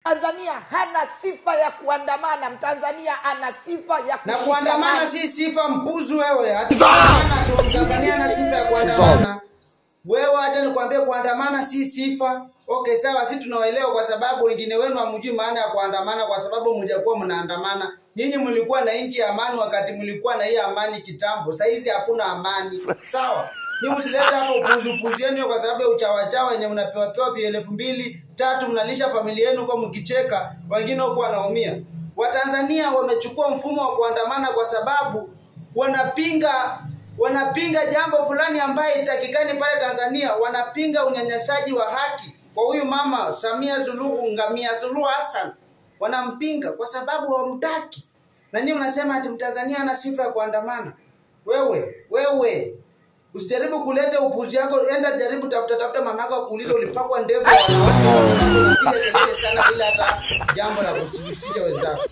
Tanzania hana sifa ya kuandamana. Mtanzania ana sifa ya kushikamana. Na kuandamana si sifa, mpuzu wewe. Tanzania ana sifa ya kuandamana. Wewe acha nikwambie, kuandamana si sifa. Okay, sawa, sisi tunaelewa kwa sababu wengine wenu hamjui maana ya kuandamana kwa sababu mjakuwa mnaandamana. Nyinyi mlikuwa na nchi ya amani wakati mlikuwa na hii amani kitambo. Sasa hizi hakuna amani. Sawa? Ni msilete hapo upuzi yenu kwa sababu ya uchawachawa yenye mnapewa 2,000, 3 mnalisha familia yenu kwa mkicheka, wengine huko wanaumia. Watanzania wamechukua mfumo wa kuandamana kwa sababu wanapinga jambo fulani ambaye itakikani pale Tanzania. Wanapinga unyanyasaji wa haki kwa huyu mama Samia Suluhu Hassan. Wanampinga kwa sababu hawamtaki. Na nyinyi mnasema ati Mtanzania ana sifa ya kuandamana. Wewe usijaribu kuleta upuzi yako. Enda jaribu tafuta mamako kuuliza ulipakwa ndevu wanawake. Unapiga kelele sana bila hata jambo la kusitisha wenzako.